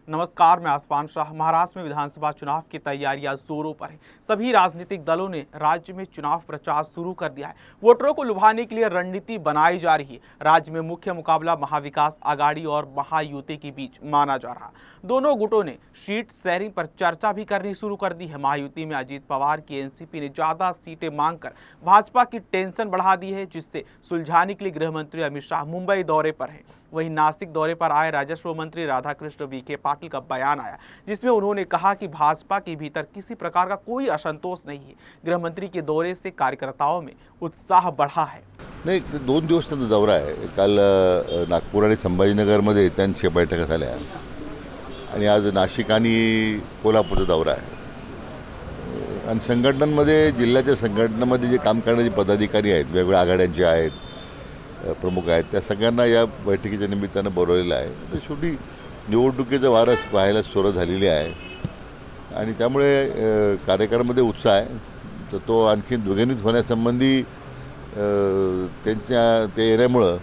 नमस्कार, मैं आसफान शाह। महाराष्ट्र में विधानसभा चुनाव की तैयारियां जोरों पर है। सभी राजनीतिक दलों ने राज्य में चुनाव प्रचार शुरू कर दिया है। वोटरों को लुभाने के लिए रणनीति बनाई जा रही है। राज्य में मुख्य मुकाबला महाविकास आघाड़ी और महायुति के बीच माना जा रहा। दोनों गुटों ने सीट शेयरिंग पर चर्चा भी करनी शुरू कर दी है। महायुति में अजीत पवार की एनसीपी ने ज्यादा सीटें मांगकर भाजपा की टेंशन बढ़ा दी है, जिससे सुलझाने के लिए गृह मंत्री अमित शाह मुंबई दौरे पर है। वहीं नासिक दौरे पर आए राजस्व मंत्री राधाकृष्ण विखे पाटिल का बयान आया, जिसमें उन्होंने कहा कि भाजपा के भीतर किसी प्रकार का कोई असंतोष नहीं है। गृह मंत्री के दौरे से कार्यकर्ताओं में उत्साह बढ़ा है। नाही, 2 दिवस त्यांचा दौरा आहे। काल नागपूर आणि संभाजीनगरमध्ये त्यांच्या बैठका झाल्या आणि आज नाशिक आणि कोल्हापूरचा दौरा आहे। आणि संघटनांमध्ये, जिल्ह्याच्या संघटनांमध्ये जे काम करणारे पदाधिकारी आहेत, वेगवेगळ्या आघाड्यांचे आहेत, प्रमुख आहेत, त्या सगळ्यांना या बैठकीच्या निमित्तानं बोलवलेलं आहे। तर शेवटी निवडणुकीचं वारस पाहायला सुरू झालेली आहे आणि त्यामुळे कार्यक्रमामध्ये उत्साह आहे। तर तो आणखी द्विगुणित होण्यासंबंधी ते येण्यामुळं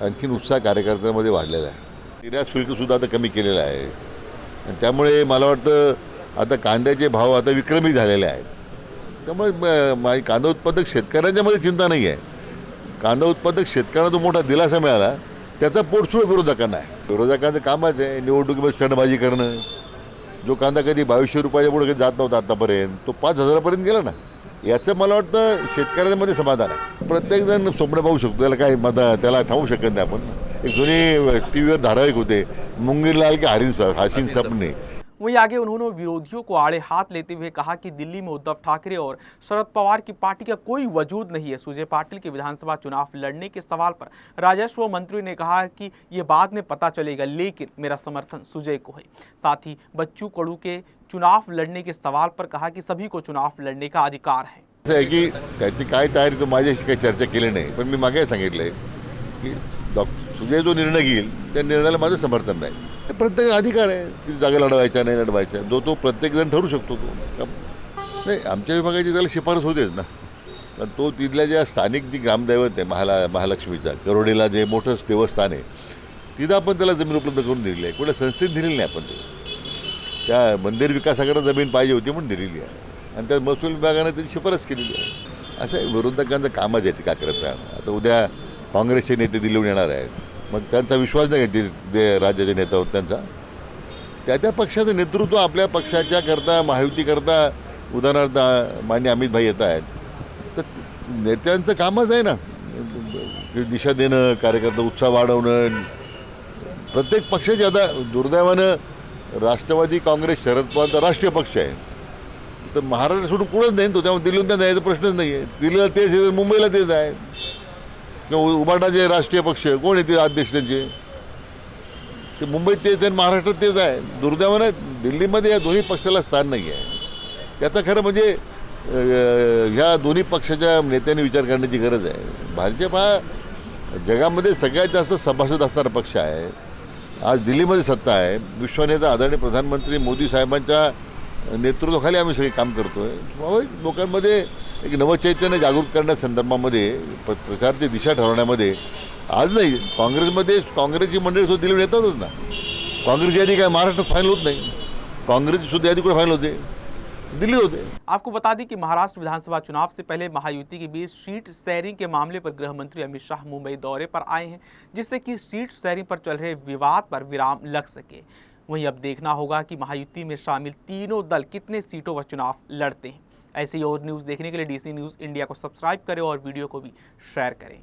आणखीन उत्साह कार्यकर्त्यांमध्ये वाढलेला आहे। निर्यात शुल्कसुद्धा आता कमी केलेलं आहे आणि त्यामुळे मला वाटतं आता कांद्याचे भाव आता विक्रमी झालेले आहेत। त्यामुळे कांदा उत्पादक शेतकऱ्यांच्यामध्ये चिंता नाही आहे। कांदा उत्पादक शेतकऱ्यांना जो मोठा दिलासा मिळाला त्याचा पोटसुळ विरोधकांना आहे। विरोधकांचं कामच आहे निवडणुकीमध्ये स्टंटबाजी करणं। जो कांदा कधी 2200 रुपयाच्या पुढे कधी जात नव्हता आतापर्यंत, तो 5000पर्यंत गेला ना। याचं मला वाटतं शेतकऱ्यांमध्ये समाधान आहे। प्रत्येकजण स्वप्न पाहू शकतो, त्याला काय त्याला थांबू शकत नाही आपण। एक जुनी टीव्हीवर धारावाहिक होते, मुंगीर लाल के हसीन सपने। वहीं आगे उन्होंने विरोधियों को आड़े हाथ लेते हुए कहा कि दिल्ली में उद्धव ठाकरे और शरद पवार की पार्टी का कोई वजूद नहीं है। सुजय पाटिल के विधानसभा चुनाव लड़ने के सवाल पर राजस्व मंत्री ने कहा कि ये बाद में पता चलेगा, लेकिन मेरा समर्थन सुजय को है। साथ ही बच्चू कडू के चुनाव लड़ने के सवाल पर कहा कि सभी को चुनाव लड़ने का अधिकार है। असं आहे की त्याची काय तयारी तो माझ्याशी काही चर्चा केली नाही, पण मी मागे सांगितलंय की सुजय जो निर्णय घेईल त्या निर्णयाला माझं समर्थन नाही। प्रत्येक अधिकार आहे की जागा लढवायच्या नाही लढवायच्या, जो तो प्रत्येकजण ठरू शकतो। तो नाही, आमच्या विभागाची त्याला शिफारस होतेच ना, कारण तो तिथल्या ज्या स्थानिक जी ग्रामदैवत आहे महालक्ष्मीचा करोडीला जे मोठं देवस्थान आहे, तिथं आपण त्याला जमीन उपलब्ध करून दिलेली आहे। कुठल्या संस्थेत दिलेली नाही, आपण त्या मंदिर विकासाकरता जमीन पाहिजे होती म्हणून दिलेली आहे आणि त्या महसूल विभागाने त्याची शिफारस केलेली आहे। असं विरोधकांचं कामच आहे टीका करत राहणं। आता उद्या काँग्रेसचे नेते दिल्लीहून येणार आहेत, मग त्यांचा विश्वास नाही घेतील जे राज्याचे नेते होत त्यांचा। त्या पक्षाचं नेतृत्व आपल्या पक्षाच्या करता, महायुतीकरता, उदाहरणार्थ मान्य अमित भाई येत आहेत, तर नेत्यांचं कामच आहे ना दिशा देणं, कार्यकर्ता उत्साह वाढवणं। प्रत्येक पक्षाची आता दुर्दैवानं राष्ट्रवादी काँग्रेस शरद पवारचा राष्ट्रीय पक्ष आहे, तर महाराष्ट्र सोडून कुठंच नाही तो, त्यामुळे दिल्लीहून त्यांना यायचा प्रश्नच नाही आहे। दिल्लीला तेच आहे, मुंबईला तेच आहे। किंवा उबाटाचे राष्ट्रीय पक्ष कोण येते अध्यक्ष त्यांचे, ते मुंबईत तेच आहे, महाराष्ट्रात तेच आहे। दुर्दैवानं दिल्लीमध्ये या दोन्ही पक्षाला स्थान नाही आहे। त्याचा खरं म्हणजे ह्या दोन्ही पक्षाच्या नेत्यांनी विचार करण्याची गरज आहे। भाजप हा जगामध्ये सगळ्यात जास्त सभासद असणारा पक्ष आहे। आज दिल्लीमध्ये सत्ता आहे। विश्वनेता आदरणीय प्रधानमंत्री मोदी साहेबांच्या नेतृत्वाखाली आम्ही सगळे काम करतो आहे। लोकांमध्ये एक नवचैतन्य जागृत करण्यासंदर्भामध्ये, प्रचाराची दिशा ठरवण्यामध्ये आज नाही, काँग्रेसची मंडळी सुद्धा दिल्लीहून येतातच ना। काँग्रेसची यादी काय महाराष्ट्रात फायनल होत नाही, काँग्रेसची सुद्धा यादी कुठे फायनल होते, दिल्ली होते। आपको बता दें कि महाराष्ट्र विधानसभा चुनाव से पहले महायुति के बीच सीट शेयरिंग के मामले पर गृह मंत्री अमित शाह मुंबई दौरे पर आए हैं, जिससे कि सीट शेयरिंग पर चल रहे विवाद पर विराम लग सके। वहीं अब देखना होगा कि महायुति में शामिल तीनों दल कितने सीटों पर चुनाव लड़ते हैं। ऐसी और न्यूज़ देखने के लिए DC न्यूज़ इंडिया को सब्सक्राइब करें और वीडियो को भी शेयर करें।